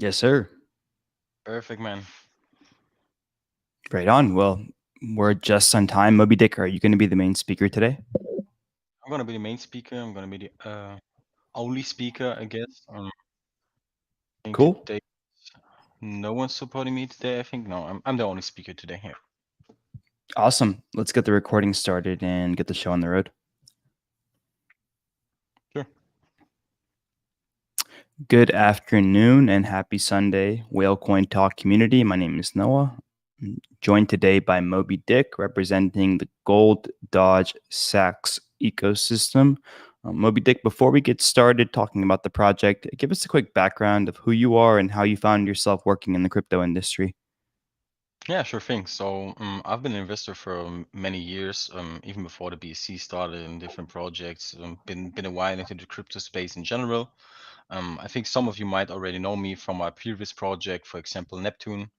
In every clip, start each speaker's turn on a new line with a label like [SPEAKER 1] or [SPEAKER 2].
[SPEAKER 1] Yes, sir.
[SPEAKER 2] Perfect, man.
[SPEAKER 1] Right on. Well, we're just on time. Moby Dick, are you going to be the main speaker today?
[SPEAKER 2] I'm gonna be the main speaker. I'm gonna be the only speaker, I guess. I think
[SPEAKER 1] Cool.
[SPEAKER 2] today no one's supporting me today. I think no, I'm the only speaker today here.
[SPEAKER 1] Awesome. Let's get the recording started and get the show on the road.
[SPEAKER 2] Sure.
[SPEAKER 1] Good afternoon and happy Sunday, Whale Coin Talk community. My name is Noah. I'm joined today by Moby Dick, representing the Gold Dodge Sachs ecosystem. Moby Dick, before we get started talking about the project, give us a quick background of who you are and how you found yourself working in the crypto industry.
[SPEAKER 2] Yeah, sure thing. So I've been an investor for many years, even before the BSC started in different projects. Been a while into the crypto space in general. I think some of you might already know me from my previous project, for example, Neptune.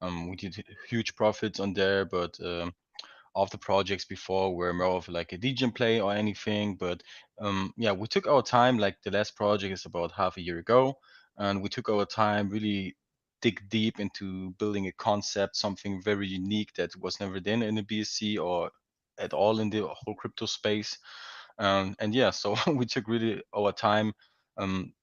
[SPEAKER 2] We did huge profits on there, but of the projects before were more of like a degen play or anything. But yeah, we took our time. Like the last project is about half a year ago, and we took our time really dig deep into building a concept, something very unique that was never done in the BSC or at all in the whole crypto space. And yeah, so we took really our time um,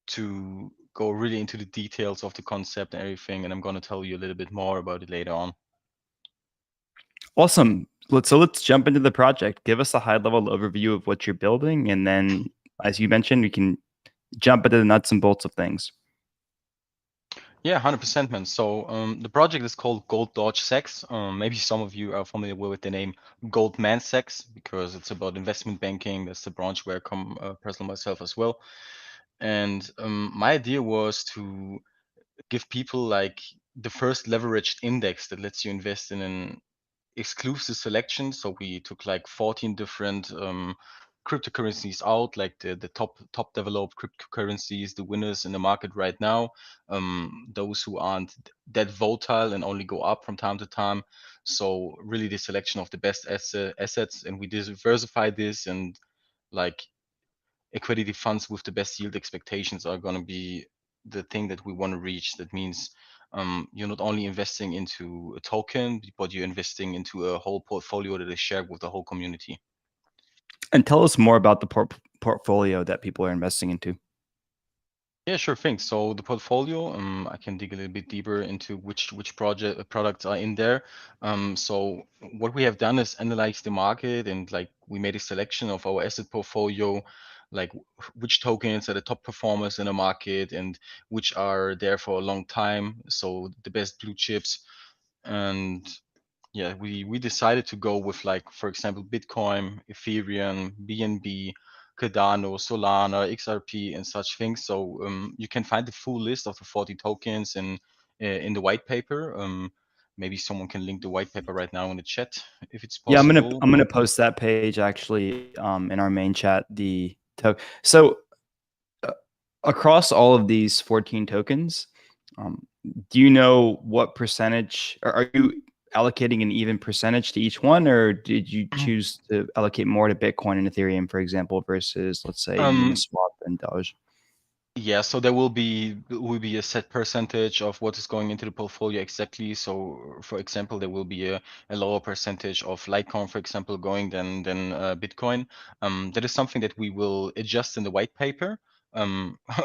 [SPEAKER 2] to go really into the details of the concept and everything. And I'm going to tell you a little bit more about it later on.
[SPEAKER 1] Awesome. Let's jump into the project. Give us a high level overview of what you're building, and then, as you mentioned, we can jump into the nuts and bolts of things.
[SPEAKER 2] Yeah, 100%, man. So the project is called Golddoge Sachs. Maybe some of you are familiar with the name Goldman Sachs because it's about investment banking. That's the branch where I come personally myself as well. And my idea was to give people like the first leveraged index that lets you invest in an exclusive selection. So we took like 14 different cryptocurrencies out, like the top developed cryptocurrencies, the winners in the market right now, those who aren't that volatile and only go up from time to time. So really the selection of the best assets, and we diversify this, and like equity funds with the best yield expectations are going to be the thing that we want to reach. That means you're not only investing into a token, but you're investing into a whole portfolio that is shared with the whole community.
[SPEAKER 1] And tell us more about the portfolio that people are investing into.
[SPEAKER 2] Yeah, sure thing. So the portfolio, I can dig a little bit deeper into which project products are in there. So what we have done is analyze the market, and like we made a selection of our asset portfolio, like which tokens are the top performers in the market and which are there for a long time. So the best blue chips. And yeah, we decided to go with, like, for example, Bitcoin, Ethereum, BNB, Cardano, Solana, XRP, and such things. So you can find the full list of the 40 tokens in the white paper. Maybe someone can link the white paper right now in the chat if it's
[SPEAKER 1] Yeah,
[SPEAKER 2] possible.
[SPEAKER 1] I'm gonna post that page actually in our main chat. So uh, across all of these 14 tokens, um, do you know what percentage? Are you allocating an even percentage to each one, or did you choose to allocate more to Bitcoin and Ethereum, for example, versus let's say
[SPEAKER 2] Um,
[SPEAKER 1] Uniswap and Doge?
[SPEAKER 2] Yeah, so there will be a set percentage of what is going into the portfolio exactly. So, for example, there will be a lower percentage of Litecoin, for example, going than Bitcoin. That is something that we will adjust in the white paper.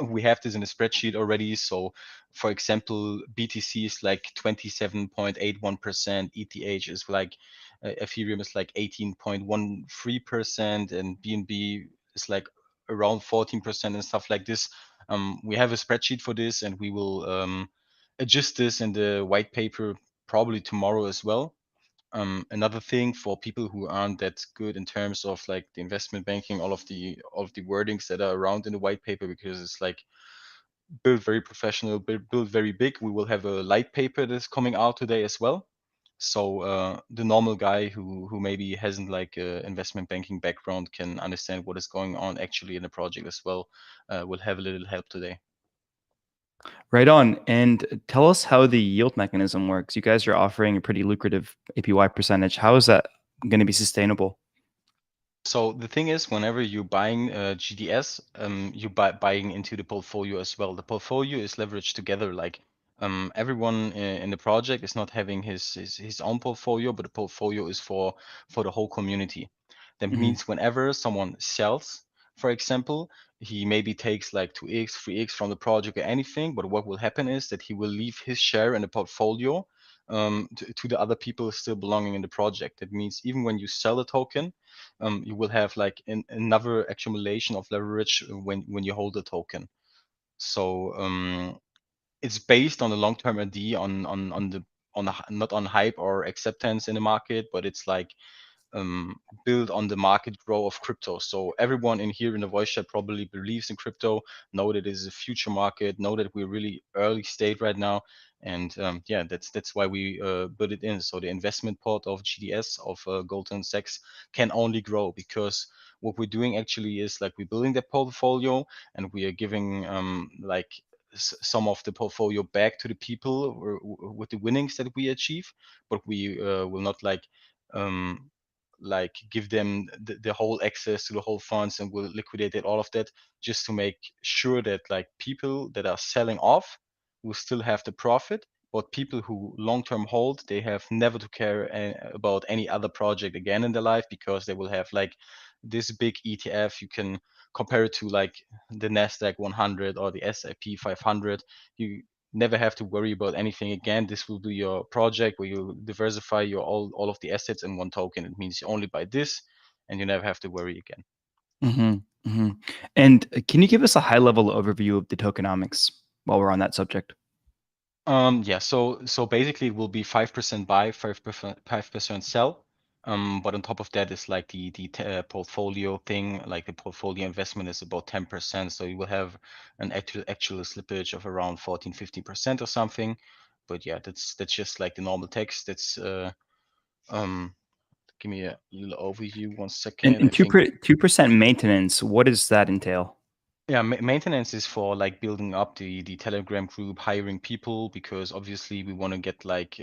[SPEAKER 2] We have this in a spreadsheet already. So, for example, BTC is like 27.81%, ETH is like Ethereum is like 18.13%, and BNB is like around 14% and stuff like this. We have a spreadsheet for this, and we will adjust this in the white paper probably tomorrow as well. Another thing for people who aren't that good in terms of like the investment banking, all of the wordings that are around in the white paper, because it's like built very professional, built very big. We will have a light paper that's coming out today as well. So the normal guy who maybe hasn't like a investment banking background can understand what is going on actually in the project as well. Will have a little help today.
[SPEAKER 1] Right on. And tell us how the yield mechanism works. You guys are offering a pretty lucrative APY percentage. How is that going to be sustainable?
[SPEAKER 2] So the thing is, whenever you're buying GDS, you buying into the portfolio as well. The portfolio is leveraged together. Like everyone in the project is not having his own portfolio, but the portfolio is for the whole community. That
[SPEAKER 1] Hmm.
[SPEAKER 2] means whenever someone sells, for example, he maybe takes like 2x, 3x from the project or anything. But what will happen is that he will leave his share in the portfolio to the other people still belonging in the project. That means even when you sell the token, you will have like another accumulation of leverage when you hold the token. So it's based on the long-term ID not on hype or acceptance in the market, but it's like build on the market growth of crypto. So everyone in here in the voice chat probably believes in crypto, know that it is a future market, know that we're really early state right now, and yeah, that's why we put it in. So the investment part of GDS of Goldman Sachs can only grow because what we're doing actually is like we're building the portfolio and we are giving like some of the portfolio back to the people with the winnings that we achieve, but we will not like give them the whole access to the whole funds and will liquidate it, all of that, just to make sure that like people that are selling off will still have the profit, but people who long term hold, they have never to care about any other project again in their life, because they will have like this big ETF. You can compare it to like the Nasdaq 100 or the S&P 500. You never have to worry about anything again. This will be your project where you diversify your all of the assets in one token. It means you only buy this and you never have to worry again.
[SPEAKER 1] Hmm. Hmm. And can you give us a high level overview of the tokenomics while we're on that subject?
[SPEAKER 2] Yeah, so basically it will be 5% buy, 5% sell. But on top of that is like the portfolio thing, like the portfolio investment is about 10%. So you will have an actual slippage of around 14-15% or something. But yeah, that's just like the normal text. That's um give me a little overview, 1 second. I
[SPEAKER 1] And
[SPEAKER 2] think
[SPEAKER 1] 2% maintenance, what does that entail?
[SPEAKER 2] yeah, maintenance is for like building up the Telegram group, hiring people, because obviously we want to get like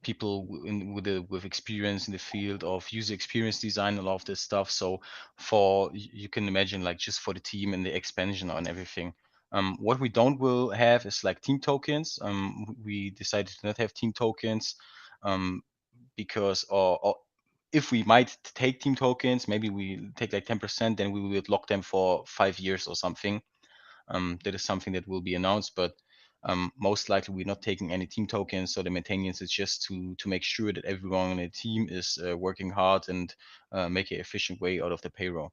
[SPEAKER 2] people with experience in the field of user experience design and all of this stuff. So you can imagine like just for the team and the expansion and everything. What we don't will have is like team tokens. We decided to not have team tokens um, because or if we might take team tokens, maybe we take like 10%, then we would lock them for 5 years or something. That is something that will be announced, but most likely we're not taking any team tokens. So the maintenance is just to make sure that everyone in the team is working hard and make an efficient way out of the payroll.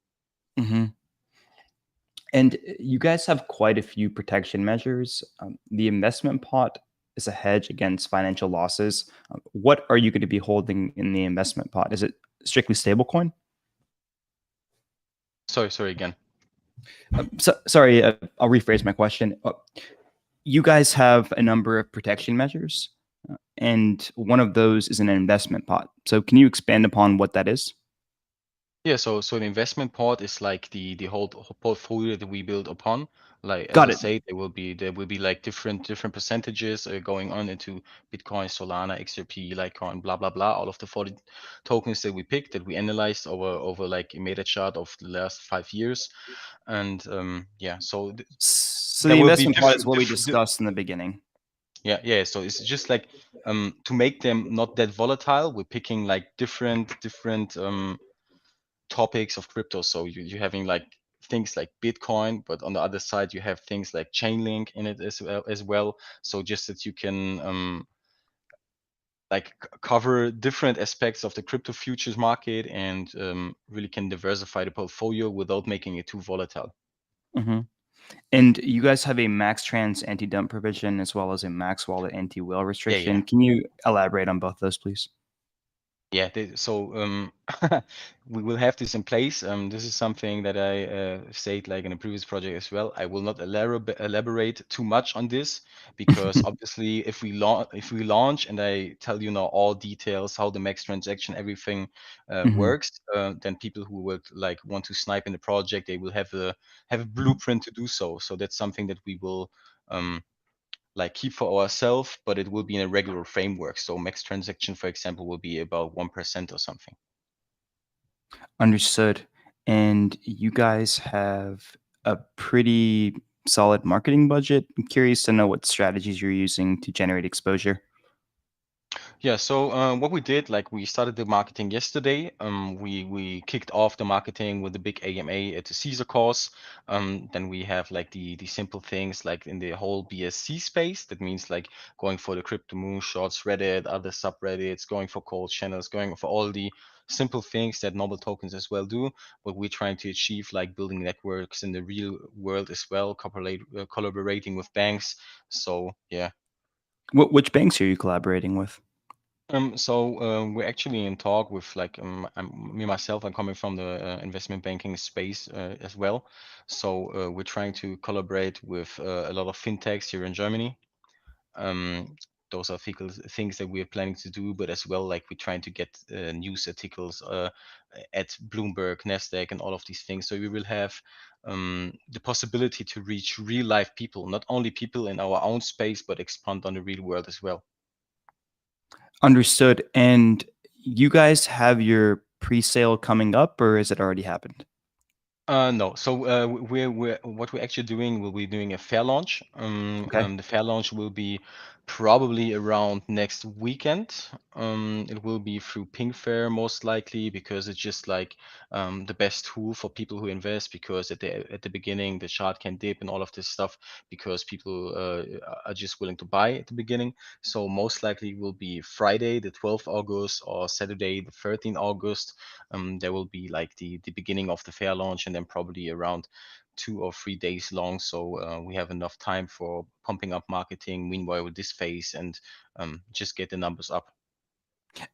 [SPEAKER 1] Hmm. And you guys have quite a few protection measures. The investment pot is a hedge against financial losses. What are you going to be holding in the investment pot? Is it strictly stablecoin?
[SPEAKER 2] Sorry again.
[SPEAKER 1] Sorry, I'll rephrase my question. You guys have a number of protection measures, and one of those is an investment pot. So, can you expand upon what that is?
[SPEAKER 2] Yeah, so the investment part is like the whole portfolio that we build upon. Like as
[SPEAKER 1] Got
[SPEAKER 2] I
[SPEAKER 1] it.
[SPEAKER 2] say, there will be like different percentages going on into Bitcoin, Solana, XRP, Litecoin, blah blah blah. All of the 40 tokens that we picked, that we analyzed over like a meta chart of the last 5 years, and yeah, so
[SPEAKER 1] So,
[SPEAKER 2] there
[SPEAKER 1] the
[SPEAKER 2] will be
[SPEAKER 1] investment pot is
[SPEAKER 2] different
[SPEAKER 1] what we
[SPEAKER 2] different.
[SPEAKER 1] discussed in the beginning.
[SPEAKER 2] Yeah. So it's just like to make them not that volatile, we're picking like different topics of crypto. So you're having like things like Bitcoin, but on the other side you have things like Chainlink in it as well. So just that you can like cover different aspects of the crypto futures market and really can diversify the portfolio without making it too volatile.
[SPEAKER 1] Hmm. And you guys have a max trans anti dump provision as well as a max wallet anti whale
[SPEAKER 2] Yeah.
[SPEAKER 1] restriction. Can you elaborate on both those, please?
[SPEAKER 2] Yeah, so we will have this in place. This is something that I said like in a previous project as well. I will not elaborate too much on this because obviously if we launch and I tell you now all details, how the max transaction, everything
[SPEAKER 1] Hmm.
[SPEAKER 2] works, then people who would like want to snipe in the project, they will have a blueprint to do so. So that's something that we will um, like keep for ourselves, but it will be in a regular framework. So max transaction, for example, will be about 1% or something.
[SPEAKER 1] Understood. and you guys have a pretty solid marketing budget. I'm curious to know what strategies you're using to generate exposure.
[SPEAKER 2] Yeah, so what we did, like we started the marketing yesterday. We kicked off the marketing with the big AMA at the Caesar course. Then we have like the simple things like in the whole BSC space. That means like going for the crypto moonshots, Reddit, other subreddits, going for cold channels, going for all the simple things that normal tokens as well do. But we're trying to achieve like building networks in the real world as well, collaborating with banks. So yeah.
[SPEAKER 1] Which banks are you collaborating with?
[SPEAKER 2] We're actually in talk with like me myself. I'm coming from the investment banking space as well. We're trying to collaborate with a lot of fintechs here in Germany. Um, those are things that we're planning to do, but as well, like we're trying to get news articles at Bloomberg, Nasdaq, and all of these things. So we will have the possibility to reach real life people, not only people in our own space, but expand on the real world as well.
[SPEAKER 1] Understood. And you guys have your pre-sale coming up, or has it already happened?
[SPEAKER 2] No. We're what we're actually doing, we'll be doing a fair launch.
[SPEAKER 1] Okay.
[SPEAKER 2] The fair launch will be probably around next weekend. It will be through Pink Fair most likely because it's just like the best tool for people who invest because at the beginning the chart can dip and all of this stuff because people are just willing to buy at the beginning. So most likely will be Friday the 12th August or Saturday the 13th August. There will be like the beginning of the fair launch and then probably around 2 or 3 days long. So we have enough time for pumping up marketing meanwhile with this phase and just get the numbers up.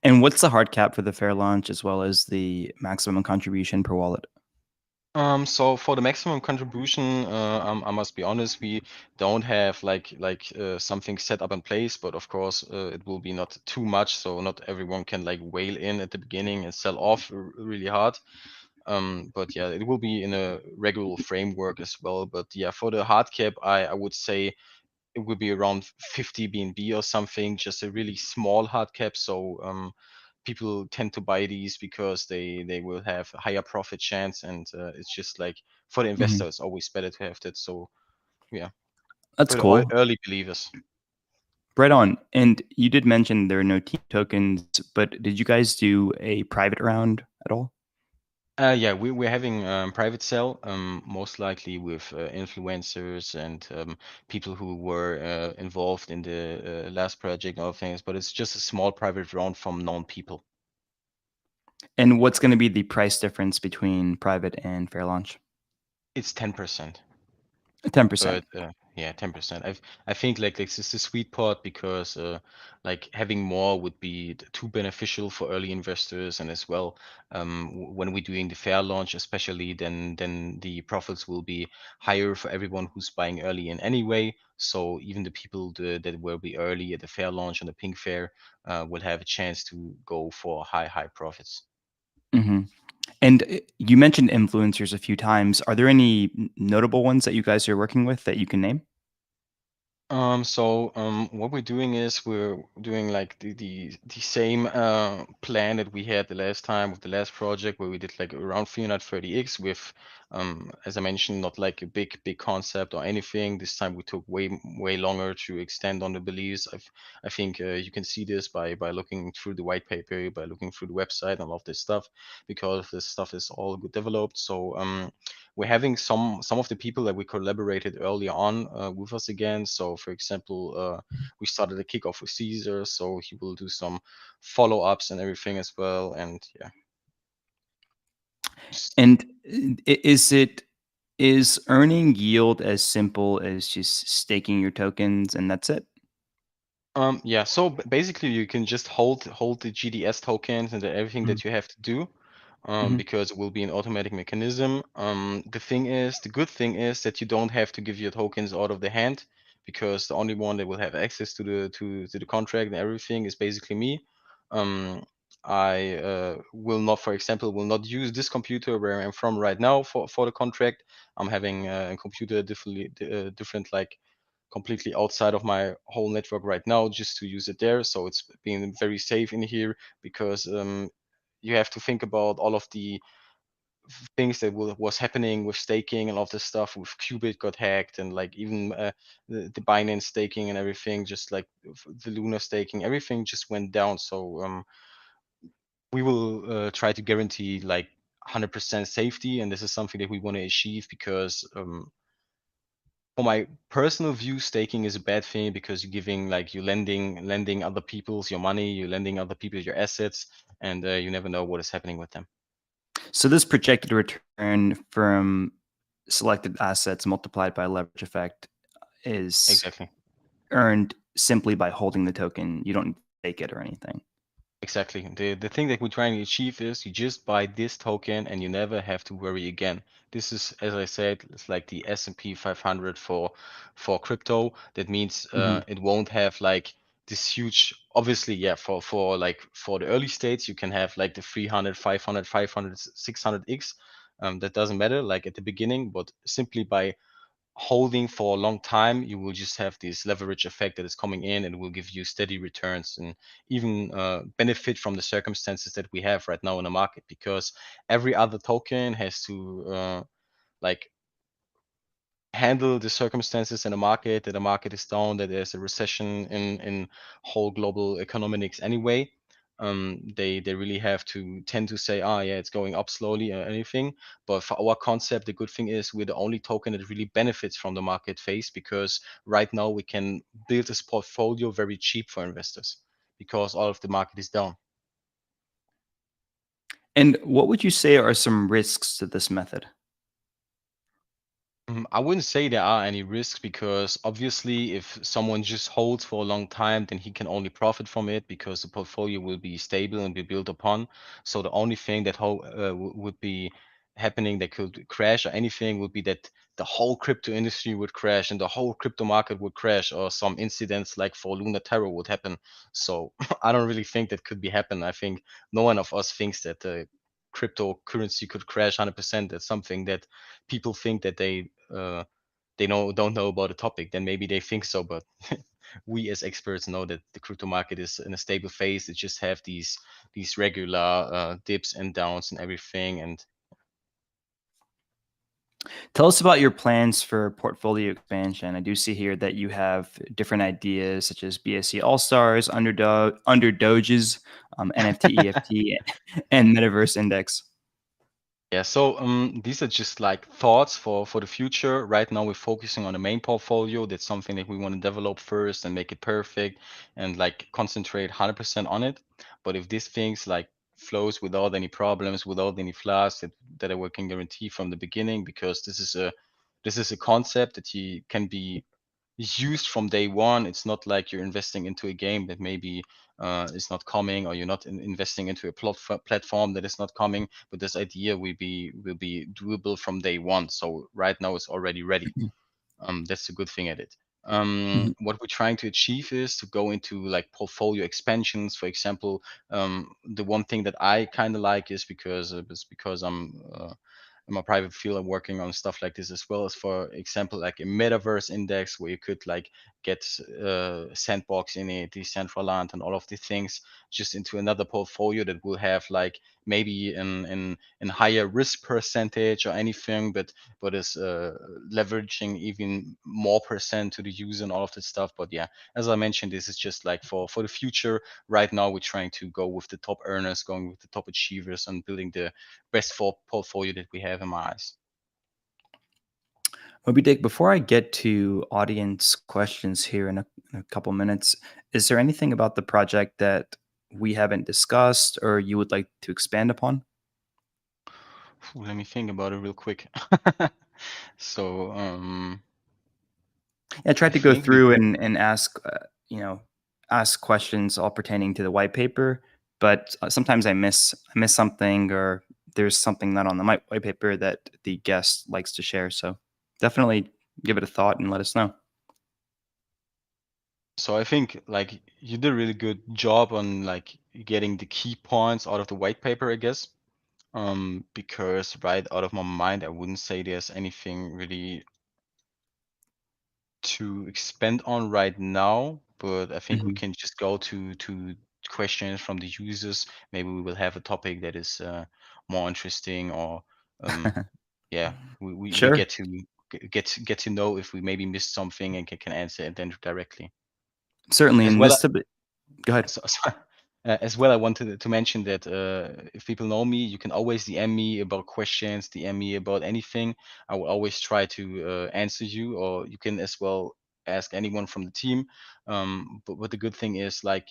[SPEAKER 1] And what's the hard cap for the fair launch as well as the maximum contribution per wallet?
[SPEAKER 2] So for the maximum contribution, I must be honest, we don't have something set up in place, but of course it will be not too much, so not everyone can like whale in at the beginning and sell off really hard. But yeah, it will be in a regular framework as well. But yeah, for the hard cap, I would say it will be around 50 BNB or something, just a really small hard cap. So people tend to buy these because they will have a higher profit chance, and it's just like for the
[SPEAKER 1] Mhm.
[SPEAKER 2] investor, it's always better to have that. So yeah,
[SPEAKER 1] That's
[SPEAKER 2] for the
[SPEAKER 1] cool.
[SPEAKER 2] early believers.
[SPEAKER 1] Right on. And you did mention there are no team tokens, but did you guys do a private round at all?
[SPEAKER 2] Yeah, we're having private sale, most likely with influencers and people who were involved in the last project and other things, but it's just a small private round from known people.
[SPEAKER 1] And what's going to be the price difference between private and fair launch?
[SPEAKER 2] It's 10%.
[SPEAKER 1] 10%.
[SPEAKER 2] But yeah, 10%. I think like this is the sweet part because like having more would be too beneficial for early investors and as well when we're doing the fair launch, especially then the profits will be higher for everyone who's buying early in anyway. So even the people that will be early at the fair launch on the Pink Fair will have a chance to go for high profits.
[SPEAKER 1] Hmm. And you mentioned influencers a few times. Are there any notable ones that you guys are working with that you can name?
[SPEAKER 2] What we're doing is we're doing like the same plan that we had the last time with the last project where we did like around 330x with as I mentioned, not like a big concept or anything. This time we took way longer to extend on the beliefs. I think you can see this by looking through the white paper, by looking through the website and all of this stuff, because this stuff is all good developed. We're having some of the people that we collaborated earlier on with us again. So, for example, we started a kickoff with Caesar, so he will do some follow-ups and everything as well. And yeah, just
[SPEAKER 1] And is earning yield as simple as just staking your tokens and that's it?
[SPEAKER 2] yeah. Basically, you can just hold the GDS tokens and everything
[SPEAKER 1] Mhm.
[SPEAKER 2] that you have to do.
[SPEAKER 1] Mhm.
[SPEAKER 2] Because it will be an automatic mechanism. The good thing is that you don't have to give your tokens out of the hand, because the only one that will have access to the contract and everything is basically me. Um, I will not, for example, will not use this computer where I'm from right now for the contract. I'm having a computer different, like completely outside of my whole network right now, just to use it there. So it's being very safe in here because you have to think about all of the things that was happening with staking and all this stuff with Qubit got hacked, and like even the Binance staking and everything, just like the Luna staking, everything just went down. So we will try to guarantee like 100% safety, and this is something that we want to achieve because for my personal view, staking is a bad thing because you're giving like you're lending other people's your money, you're lending other people your assets, and you never know what is happening with them.
[SPEAKER 1] So this projected return from selected assets multiplied by leverage effect is
[SPEAKER 2] Exactly.
[SPEAKER 1] earned simply by holding the token. You don't take it or anything.
[SPEAKER 2] Exactly. The thing that we're trying to achieve is you just buy this token and you never have to worry again. This is, as I said, it's like the S&P 500 for crypto. That means
[SPEAKER 1] Mhm.
[SPEAKER 2] it won't have like this huge, obviously, yeah, for like for the early states, you can have like the 300, 500, 500, 600x. That doesn't matter like at the beginning, but simply by holding for a long time, you will just have this leverage effect that is coming in and will give you steady returns and even benefit from the circumstances that we have right now in the market because every other token has to like handle the circumstances in the market, that the market is down, that there's a recession in whole global economics anyway. They really have to tend to say, ah, yeah, it's going up slowly or anything. But for our concept, the good thing is we're the only token that really benefits from the market phase because right now we can build this portfolio very cheap for investors because all of the market is down.
[SPEAKER 1] And what would you say are some risks to this method?
[SPEAKER 2] I wouldn't say there are any risks because obviously, if someone just holds for a long time, then he can only profit from it because the portfolio will be stable and be built upon. So the only thing that would be happening that could crash or anything would be that the whole crypto industry would crash and the whole crypto market would crash, or some incidents like for Lunar Terror would happen. So I don't really think that could be happen. I think no one of us thinks that the cryptocurrency could crash 100%. That's something that people think that they don't know about the topic, then maybe they think so. But we as experts know that the crypto market is in a stable phase. It just have these regular dips and downs and everything. And
[SPEAKER 1] Tell us about your plans for portfolio expansion. I do see here that you have different ideas such as BSC All Stars, under Doges, NFT, EFT, and Metaverse Index.
[SPEAKER 2] yeah, so these are just like thoughts for the future. Right now, we're focusing on the main portfolio. That's something that we want to develop first and make it perfect and like concentrate 100% on it. But if these things like flows without any problems, without any flaws, that I can guarantee from the beginning, because this is a concept that you can be used from day one. It's not like you're investing into a game that maybe is not coming, or you're not investing into a platform that is not coming. But this idea will be doable from day one. So right now it's already ready. That's a good thing at it.
[SPEAKER 1] Mhm.
[SPEAKER 2] What we're trying to achieve is to go into like portfolio expansions. For example, the one thing that I kind of like is because I'm in my private field, I'm working on stuff like this, as well as, for example, like a metaverse index where you could like get sandbox in it, Decentraland, and all of these things just into another portfolio that will have like maybe in higher risk percentage or anything, but is leveraging even more percent to the user and all of this stuff. But yeah, as I mentioned, this is just like for the future. Right now, we're trying to go with the top earners, going with the top achievers, and building the best for portfolio that we have in my eyes.
[SPEAKER 1] Moby Dick, before I get to audience questions here in a couple minutes, is there anything about the project that we haven't discussed or you would like to expand upon?
[SPEAKER 2] Let me think about it real quick. So
[SPEAKER 1] Yeah, I tried
[SPEAKER 2] I
[SPEAKER 1] to go
[SPEAKER 2] think we
[SPEAKER 1] through and ask, ask questions all pertaining to the white paper, but sometimes I miss something, or there's something not on the white paper that the guest likes to share. So definitely give it a thought and let us know.
[SPEAKER 2] so I think like you did a really good job on like getting the key points out of the white paper, I guess. Because right out of my mind, I wouldn't say there's anything really to expand on right now, but I think we
[SPEAKER 1] Mhm.
[SPEAKER 2] can just go to questions from the users. Maybe we will have a topic that is more interesting, or Yeah, we
[SPEAKER 1] Sure.
[SPEAKER 2] get to know if we maybe missed something and can answer it then directly.
[SPEAKER 1] Certainly.
[SPEAKER 2] As
[SPEAKER 1] And
[SPEAKER 2] well,
[SPEAKER 1] this type go ahead.
[SPEAKER 2] as well, I wanted to mention that if people know me, you can always DM me about questions, DM me about anything. I will always try to answer you, or you can as well ask anyone from the team. But the good thing is like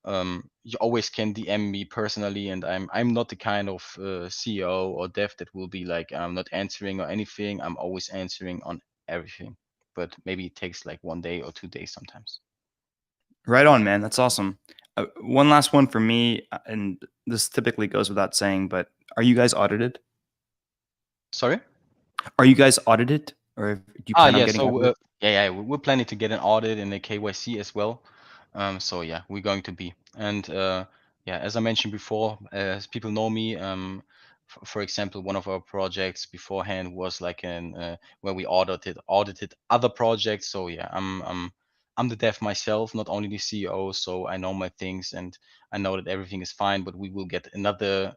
[SPEAKER 2] you always can DM me personally, and I'm not the kind of CEO or dev that will be like I'm not answering or anything. I'm always answering on everything, but maybe it takes like 1 day or 2 days sometimes.
[SPEAKER 1] Right on, man. That's awesome. One last one for me, and this typically goes without saying, but are you guys audited?
[SPEAKER 2] Sorry.
[SPEAKER 1] Are you guys audited, or do you plan on
[SPEAKER 2] Yeah.
[SPEAKER 1] getting
[SPEAKER 2] So
[SPEAKER 1] audited?
[SPEAKER 2] we're planning to get an audit and a KYC as well. So yeah, we're going to be. And yeah, as I mentioned before, as people know me, for example, one of our projects beforehand was like an where we audited other projects. So yeah, I'm the dev myself, not only the CEO. So I know my things and I know that everything is fine. But we will get another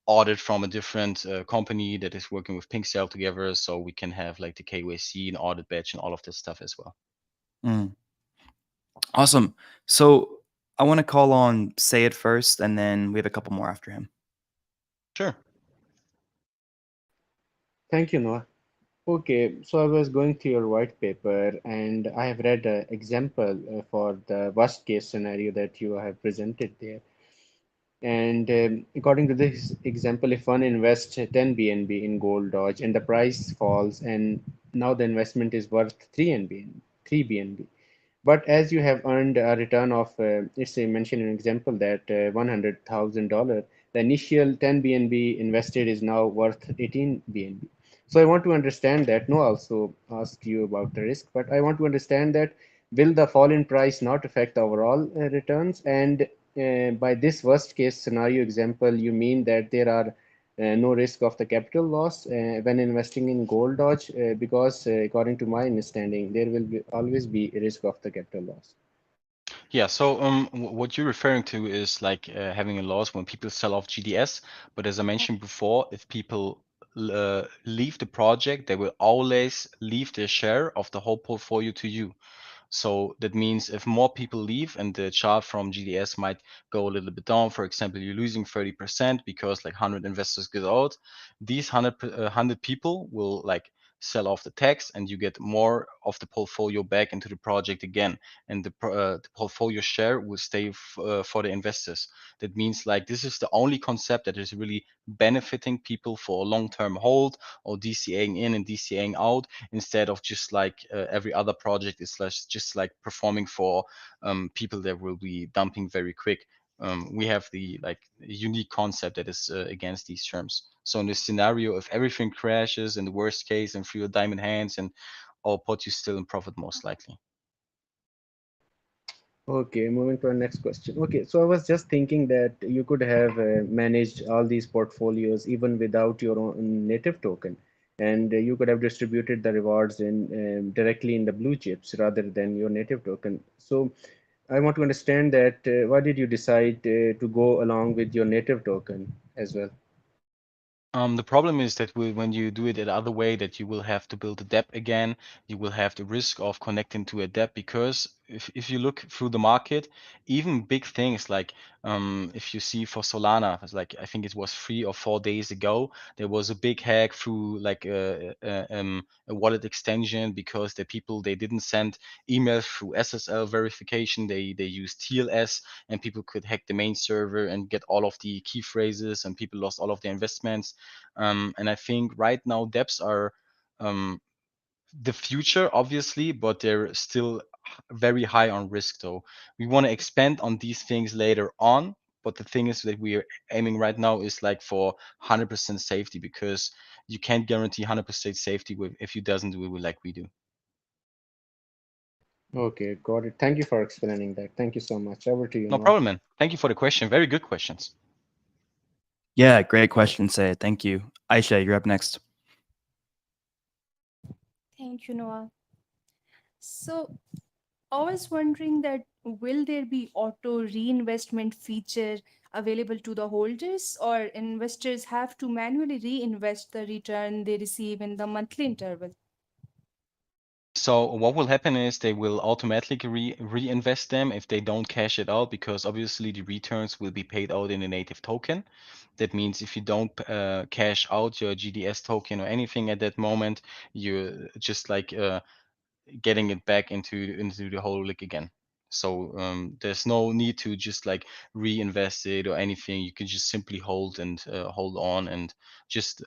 [SPEAKER 2] audit from a different company that is working with Presale together, so we can have like the KYC and audit badge and all of this stuff as well.
[SPEAKER 1] Mm, awesome. So I want to call on Say It first, and then we have a couple more after him.
[SPEAKER 2] Sure.
[SPEAKER 3] Thank you, Noah. Okay, so I was going through your white paper and I have read an example for the worst case scenario that you have presented there. And according to this example, if one invests 10 BNB in gold Doge and the price falls and now the investment is worth 3 BNB. But as you have earned a return of, let's say, mention an example that $100,000, the initial 10 BNB invested is now worth 18 BNB. So I want to understand that. No, also ask you about the risk, but I want to understand that will the fall in price not affect the overall returns? And by this worst case scenario example, you mean that there are no risk of the capital loss when investing in gold Doge because according to my understanding there will always be a risk of the capital loss.
[SPEAKER 2] Yeah, so what you're referring to is like having a loss when people sell off GDS. But as I mentioned before, if people leave the project, they will always leave their share of the whole portfolio to you. So that means if more people leave and the chart from GDS might go a little bit down, for example, you're losing 30% because like 100 investors get out, these 100 people will like sell off the tax and you get more of the portfolio back into the project again. And the portfolio share will stay for the investors. That means like this is the only concept that is really benefiting people for a long-term hold or DCAing in and DCAing out instead of just like every other project is just like performing for people that will be dumping very quick. We have the like unique concept that is against these terms. So in this scenario, if everything crashes in the worst case and through your diamond hands and all pot, you still in profit most likely.
[SPEAKER 3] Okay, moving to our next question. Okay, so I was just thinking that you could have managed all these portfolios even without your own native token, and you could have distributed the rewards in directly in the blue chips rather than your native token. So I want to understand that why did you decide to go along with your native token as well?
[SPEAKER 2] The problem is that when you do it the other way, that you will have to build a debt again. You will have the risk of connecting to a debt because if you look through the market, even big things like if you see for Solana, it's like I think it was 3 or 4 days ago, there was a big hack through like a wallet extension because the people they didn't send emails through SSL verification. They used TLS and people could hack the main server and get all of the key phrases and people lost all of their investments. And I think right now dEPs are um, the future, obviously, but they're still very high on risk. Though we want to expand on these things later on. But the thing is that we are aiming right now is like for 100% safety because you can't guarantee 100% safety with if you doesn't do it like we do.
[SPEAKER 3] Okay, got it. Thank you for explaining that. Thank you so much. Over to you,
[SPEAKER 2] No
[SPEAKER 3] Noah.
[SPEAKER 2] problem, man. Thank you for the question. Very good questions.
[SPEAKER 1] Yeah, great question, Say It. Thank you. Aisha, you're up next.
[SPEAKER 4] Thank you, Noah. So I was wondering that will there be auto reinvestment feature available to the holders, or investors have to manually reinvest the return they receive in the monthly interval?
[SPEAKER 2] So what will happen is they will automatically reinvest them if they don't cash it out, because obviously the returns will be paid out in a native token. That means if you don't cash out your GDS token or anything at that moment, you're just like getting it back into the whole lick again. So there's no need to just like reinvest it or anything. You can just simply hold and hold on and just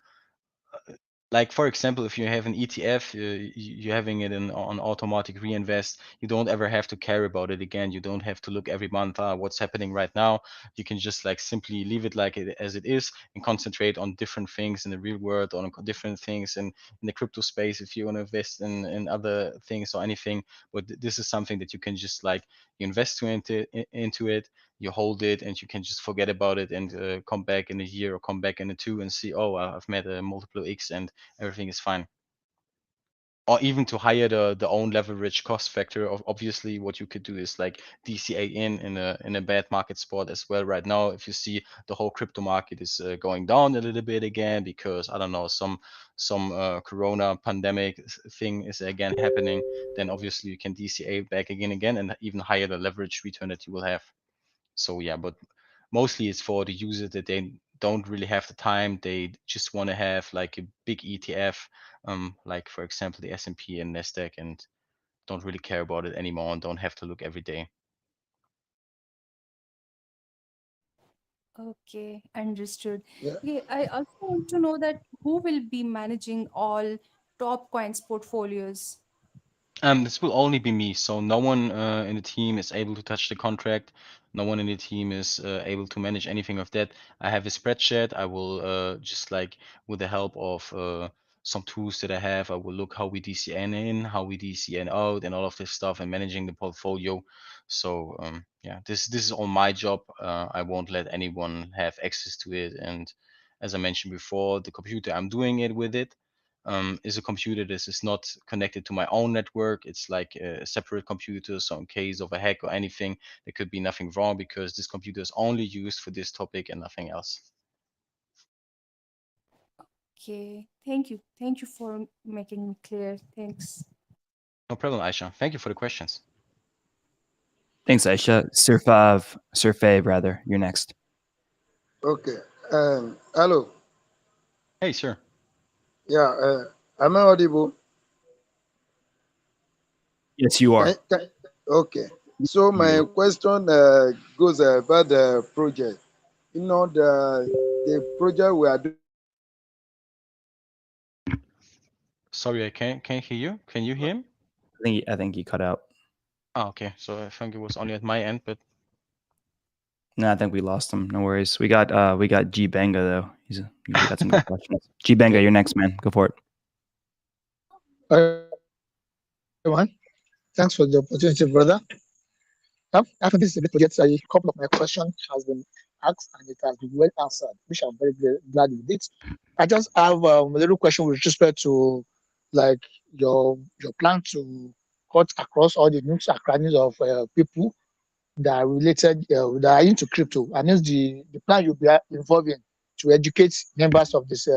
[SPEAKER 2] like, for example, if you have an ETF, you're having it on automatic reinvest, you don't ever have to care about it again. You don't have to look every month, what's happening right now. You can just like simply leave it like it as it is and concentrate on different things in the real world, on different things in the crypto space if you want to invest in other things or anything. But this is something that you can just like you invest into it, you hold it, and you can just forget about it and come back in a year or come back in a two and see, oh, I've made a multiple X and everything is fine. Or even to higher the own leverage cost factor of obviously what you could do is like DCA in a bad market spot as well right now. If you see the whole crypto market is going down a little bit again because I don't know some corona pandemic thing is again happening, then obviously you can DCA back again and even higher the leverage return that you will have. So yeah, but mostly it's for the users that they don't really have the time. They just want to have like a big ETF, like for example the S&P and Nasdaq, and don't really care about it anymore and don't have to look every day.
[SPEAKER 4] Okay, understood.
[SPEAKER 5] Yeah.
[SPEAKER 4] Yeah, I also want to know that who will be managing all top coins portfolios?
[SPEAKER 2] This will only be me, so no one in the team is able to touch the contract. No one in the team is able to manage anything of that. I have a spreadsheet. I will just like with the help of some tools that I have, I will look how we DCN in, how we DCN out, and all of this stuff, and managing the portfolio. So yeah, this is all my job. I won't let anyone have access to it. And as I mentioned before, the computer I'm doing it with it is a computer that is not connected to my own network. It's like a separate computer. So in case of a hack or anything, there could be nothing wrong because this computer is only used for this topic and nothing else.
[SPEAKER 4] Okay, thank you. Thank you for making me clear. Thanks.
[SPEAKER 2] No problem, Aisha. Thank you for the questions.
[SPEAKER 1] Thanks, Aisha. Surfav rather. You're next.
[SPEAKER 5] Okay. Hello.
[SPEAKER 2] Hey, sir.
[SPEAKER 5] Yeah. Am I audible?
[SPEAKER 1] Yes, you are.
[SPEAKER 5] Okay. So my question goes about the project. You know the project we are doing.
[SPEAKER 2] Sorry, I can't hear you. Can you hear him?
[SPEAKER 1] I think he cut out.
[SPEAKER 2] Oh, okay. So I think it was only at my end, but
[SPEAKER 1] No, I think we lost him. No worries. We got G Benga though. He's got some good questions. G Benga,
[SPEAKER 2] Okay.
[SPEAKER 1] you're next, man. Go for it.
[SPEAKER 6] Everyone. Thanks for the opportunity, brother. After this project, a couple of my questions has been asked and it has been well answered, which I'm very glad with it. I just have a little question with respect to like your plan to cut across all the nooks and crannies of people that are related that are into crypto, and it's the plan you'll be involving to educate members of this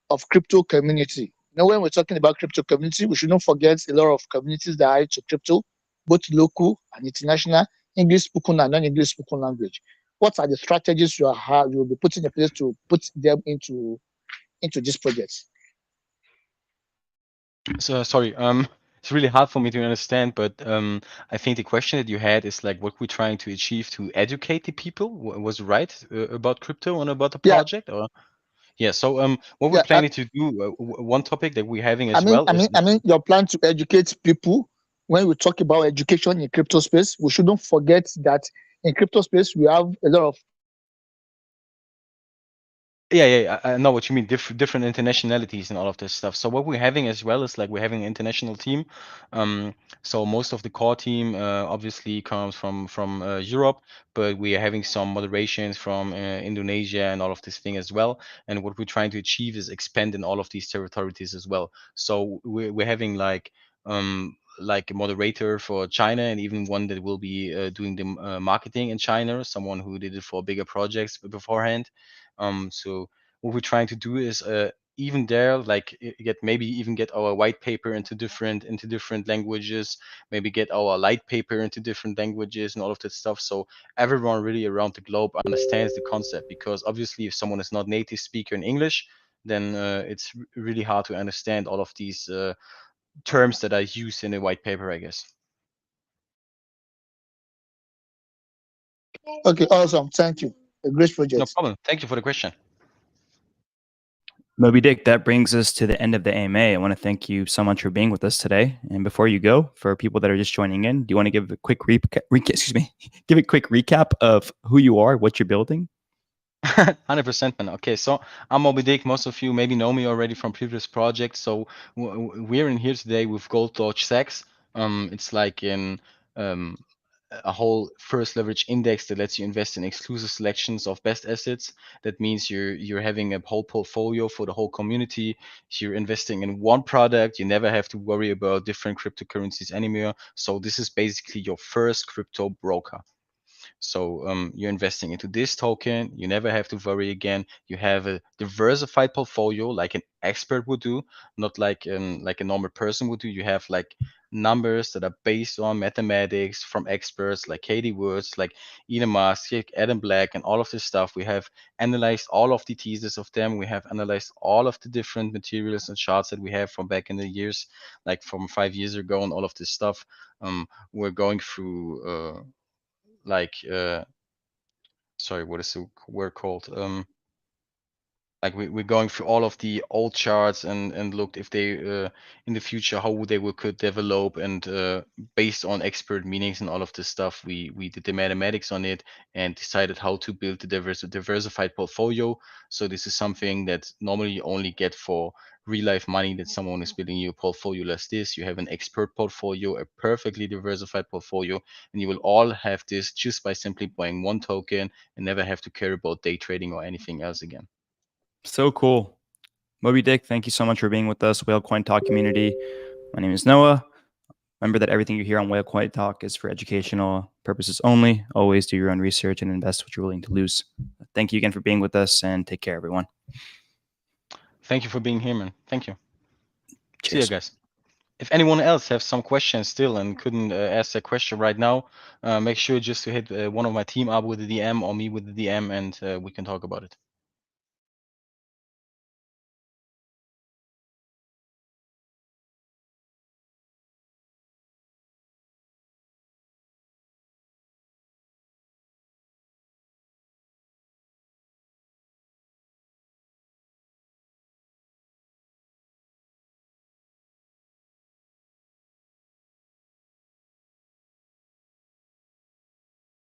[SPEAKER 6] of crypto community. You know, when we're talking about crypto community, we should not forget a lot of communities that are into crypto, both local and international, English spoken and non-English spoken language. What are the strategies you will be putting in place to put them into this project?
[SPEAKER 2] So sorry. It's really hard for me to understand, but I think the question that you had is like what we're trying to achieve to educate the people. Was it right about crypto and about the
[SPEAKER 6] Yeah,
[SPEAKER 2] project, or? Yeah. So what we're
[SPEAKER 6] yeah.
[SPEAKER 2] planning to do, one topic that we're having as well is
[SPEAKER 6] I mean, your plan to educate people. When we talk about education in crypto space, we shouldn't forget that in crypto space we have a lot of
[SPEAKER 2] yeah, I know what you mean. Different internationalities and all of this stuff. So what we're having as well is like we're having an international team. So most of the core team obviously comes from Europe, but we are having some moderations from Indonesia and all of this thing as well. And what we're trying to achieve is expand in all of these territories as well. So we're having like like a moderator for China, and even one that will be doing the marketing in China, someone who did it for bigger projects beforehand. So what we're trying to do is even there, like get our white paper into different languages, maybe get our light paper into different languages and all of that stuff, so everyone really around the globe understands the concept. Because obviously if someone is not native speaker in English, then it's really hard to understand all of these terms that are used in a white paper, I guess.
[SPEAKER 6] Okay, awesome. Thank you. A great project.
[SPEAKER 2] No problem. Thank you for the question.
[SPEAKER 1] Moby Dick, that brings us to the end of the AMA. I want to thank you so much for being with us today. And before you go, for people that are just joining in, do you want to give a quick give a quick recap of who you are, what you're building?
[SPEAKER 2] 100%, man. Okay, so I'm Moby Dick. Most of you maybe know me already from previous projects. So we're in here today with Golddoge Sachs. It's like a whole first leverage index that lets you invest in exclusive selections of best assets. That means you're having a whole portfolio for the whole community. You're investing in one product. You never have to worry about different cryptocurrencies anymore. So this is basically your first crypto broker. So you're investing into this token. You never have to worry again. You have a diversified portfolio like an expert would do, not like a normal person would do. You have like numbers that are based on mathematics from experts like Katie Woods, like Elon Musk, Adam Black, and all of this stuff. We have analyzed all of the theses of them. We have analyzed all of the different materials and charts that we have from back in the years, like from 5 years ago, and all of this stuff. We're going through sorry, what is the word called? Like we're going through all of the old charts and looked if they in the future how they could develop, and based on expert meanings and all of this stuff, we did the mathematics on it and decided how to build the diversified portfolio. So this is something that normally you only get for real life money, that someone is building you a portfolio like this. You have an expert portfolio, a perfectly diversified portfolio, and you will all have this just by simply buying one token and never have to care about day trading or anything else again.
[SPEAKER 1] So cool. Moby Dick, thank you so much for being with us, Whale Coin Talk community. My name is Noah. Remember that everything you hear on Whale Coin Talk is for educational purposes only. Always do your own research and invest what you're willing to lose. Thank you again for being with us, and take care, everyone.
[SPEAKER 2] Thank you for being here, man. Thank you.
[SPEAKER 1] Cheers.
[SPEAKER 2] See you guys. If anyone else has some questions still and couldn't ask a question right now, make sure just to hit one of my team up with the DM or me with the DM, and we can talk about it.